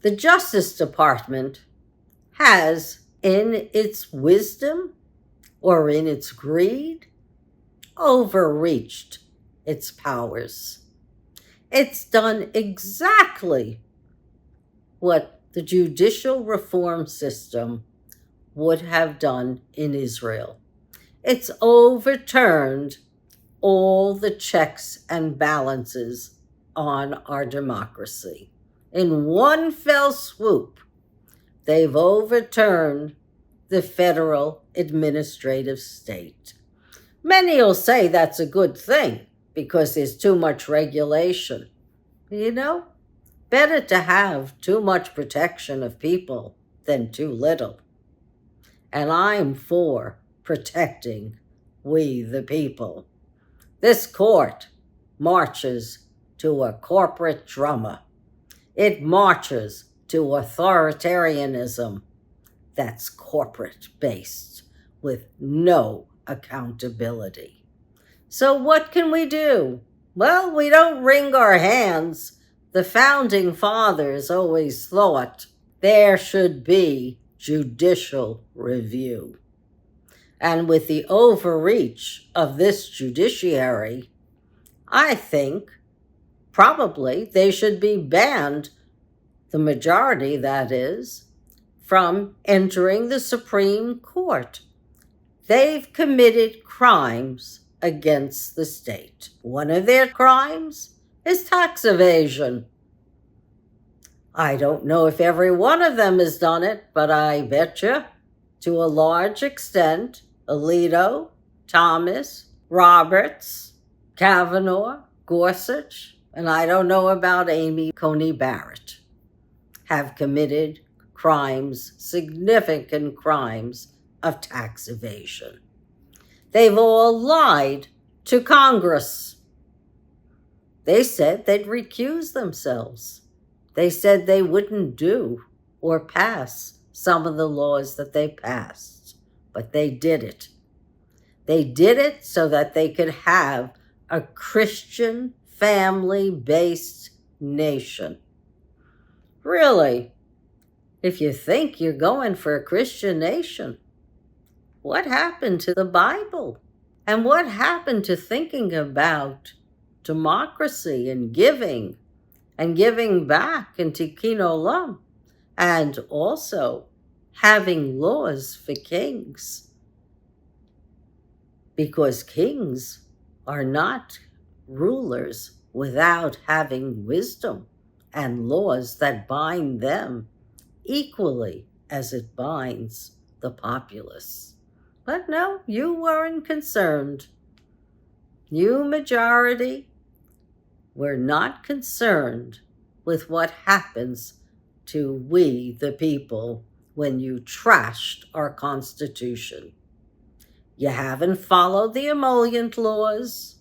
The Justice Department has, in its wisdom or in its greed, overreached its powers. It's done exactly what the judicial reform system would have done in Israel. It's overturned all the checks and balances on our democracy. In one fell swoop, they've overturned the federal administrative state. Many will say that's a good thing because there's too much regulation. Better to have too much protection of people than too little. And I'm for protecting we the people. This court marches to a corporate drama. It marches to authoritarianism that's corporate-based with no accountability. So what can we do? Well, we don't wring our hands. The founding fathers always thought there should be judicial review. And with the overreach of this judiciary, I think probably they should be banned, the majority that is, from entering the Supreme Court. They've committed crimes against the state. One of their crimes is tax evasion. I don't know if every one of them has done it, but I bet you, to a large extent, Alito, Thomas, Roberts, Kavanaugh, Gorsuch, and I don't know about Amy Coney Barrett, have committed crimes, significant crimes of tax evasion. They've all lied to Congress. They said they'd recuse themselves. They said they wouldn't do or pass some of the laws that they passed, but they did it. They did it so that they could have a Christian family-based nation. Really, if you think you're going for a Christian nation, what happened to the Bible? And what happened to thinking about democracy and giving back and tikkun olam, and also having laws for kings? Because kings are not rulers without having wisdom and laws that bind them equally as it binds the populace. But no, you weren't concerned. You majority were not concerned with what happens to we the people when you trashed our Constitution. You haven't followed the emollient laws,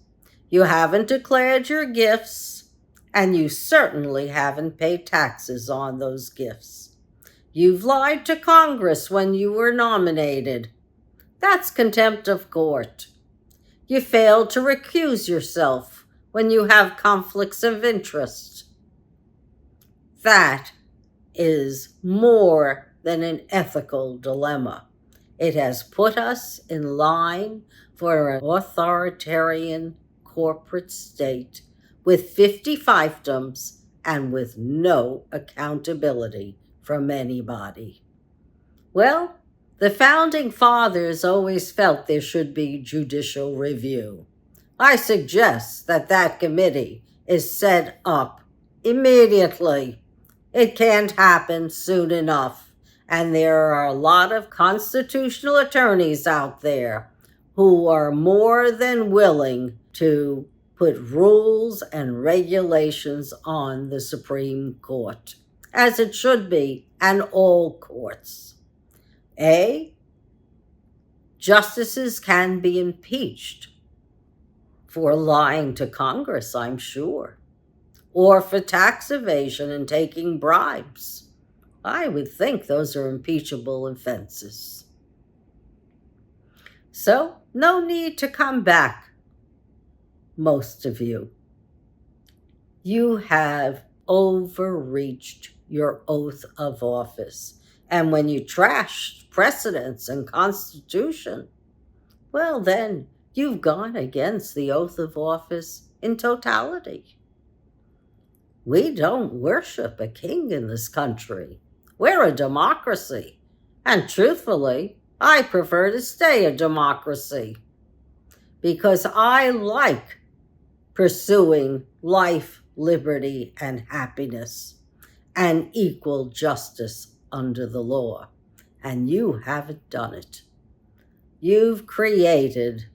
you haven't declared your gifts, and you certainly haven't paid taxes on those gifts. You've lied to Congress when you were nominated. That's contempt of court. You failed to recuse yourself when you have conflicts of interest. That is more than an ethical dilemma. It has put us in line for an authoritarian corporate state with 50 fiefdoms and with no accountability from anybody. Well, the founding fathers always felt there should be judicial review. I suggest that committee is set up immediately. It can't happen soon enough, and there are a lot of constitutional attorneys out there who are more than willing to put rules and regulations on the Supreme Court, as it should be, and all courts. Justices can be impeached for lying to Congress, I'm sure, or for tax evasion and taking bribes. I would think those are impeachable offenses. So, no need to come back, most of you. You have overreached your oath of office. And when you trash precedents and Constitution, well, then you've gone against the oath of office in totality. We don't worship a king in this country. We're a democracy. And truthfully, I prefer to stay a democracy because I like pursuing life, liberty, and happiness and equal justice under the law. And you haven't done it. You've created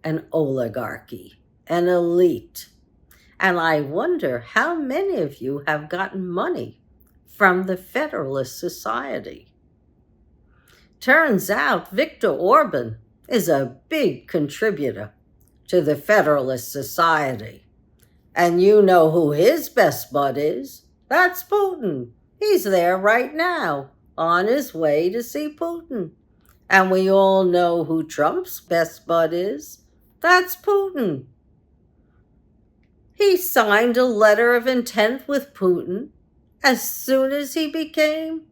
an oligarchy, an elite. And I wonder how many of you have gotten money from the Federalist Society. Turns out Viktor Orban is a big contributor to the Federalist Society. And you know who his best bud is? That's Putin. He's there right now, on his way to see Putin. And we all know who Trump's best bud is. That's Putin. He signed a letter of intent with Putin as soon as he became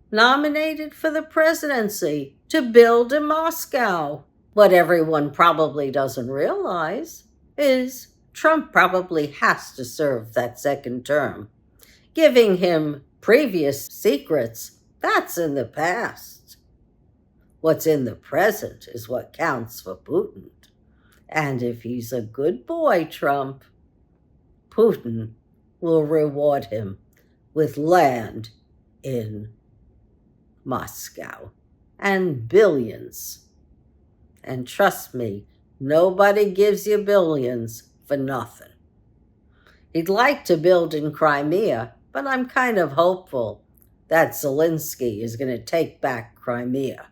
nominated for the presidency to build in Moscow. What everyone probably doesn't realize is Trump probably has to serve that second term. Giving him previous secrets, that's in the past. What's in the present is what counts for Putin. And if he's a good boy, Trump, Putin will reward him with land in Moscow and billions. And trust me, nobody gives you billions for nothing. He'd like to build in Crimea, but I'm kind of hopeful that Zelensky is going to take back Crimea.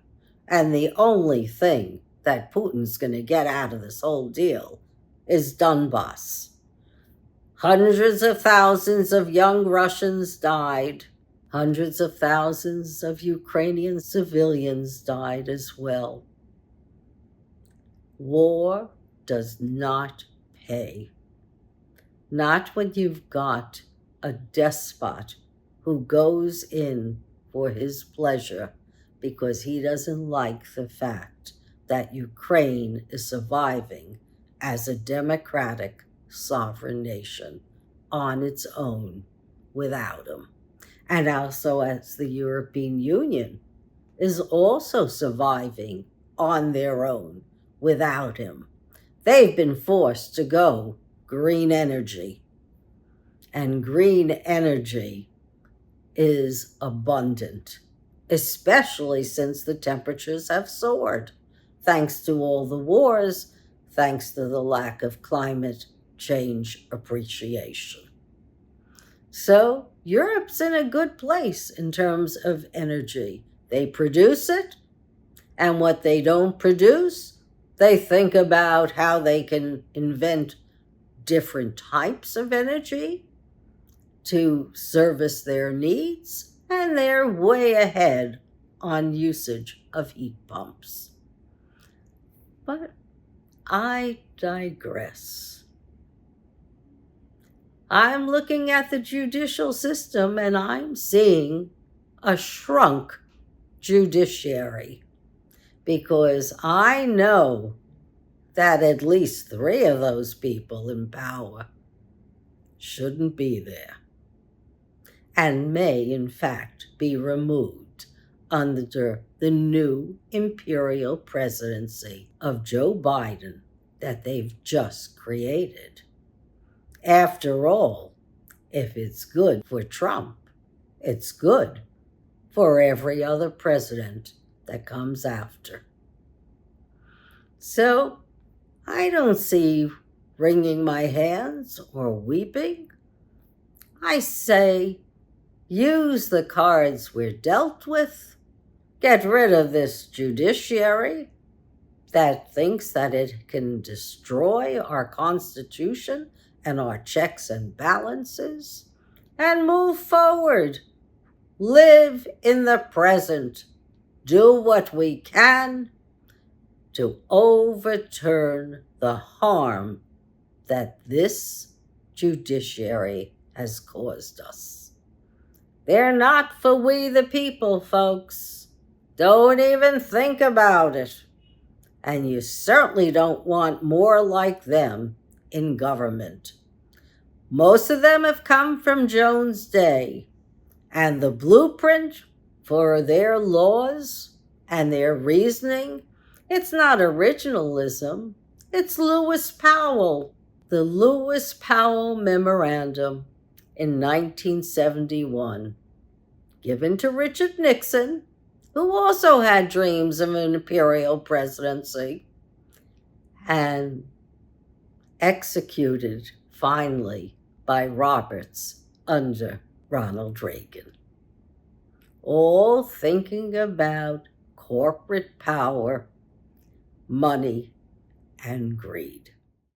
And the only thing that Putin's going to get out of this whole deal is Donbass. Hundreds of thousands of young Russians died. Hundreds of thousands of Ukrainian civilians died as well. War does not pay. Not when you've got a despot who goes in for his pleasure because he doesn't like the fact that Ukraine is surviving as a democratic sovereign nation on its own without him. And also as the European Union is also surviving on their own without him. They've been forced to go green energy. And green energy is abundant, especially since the temperatures have soared, thanks to all the wars, thanks to the lack of climate change appreciation. So Europe's in a good place in terms of energy. They produce it, and what they don't produce, they think about how they can invent different types of energy to service their needs, and they're way ahead on usage of heat pumps. But I digress. I'm looking at the judicial system and I'm seeing a shrunk judiciary because I know that at least 3 of those people in power shouldn't be there and may, in fact, be removed under the new Imperial Presidency of Joe Biden that they've just created. After all, if it's good for Trump, it's good for every other president that comes after. So I don't see wringing my hands or weeping. I say, use the cards we're dealt with. Get rid of this judiciary that thinks that it can destroy our Constitution and our checks and balances, and move forward. Live in the present. Do what we can to overturn the harm that this judiciary has caused us. They're not for we the people, folks. Don't even think about it. And you certainly don't want more like them in government. Most of them have come from Jones' day, and the blueprint for their laws and their reasoning, it's not originalism, it's Lewis Powell. The Lewis Powell Memorandum in 1971, given to Richard Nixon, who also had dreams of an imperial presidency, and executed finally by Roberts under Ronald Reagan. All thinking about corporate power, money, and greed.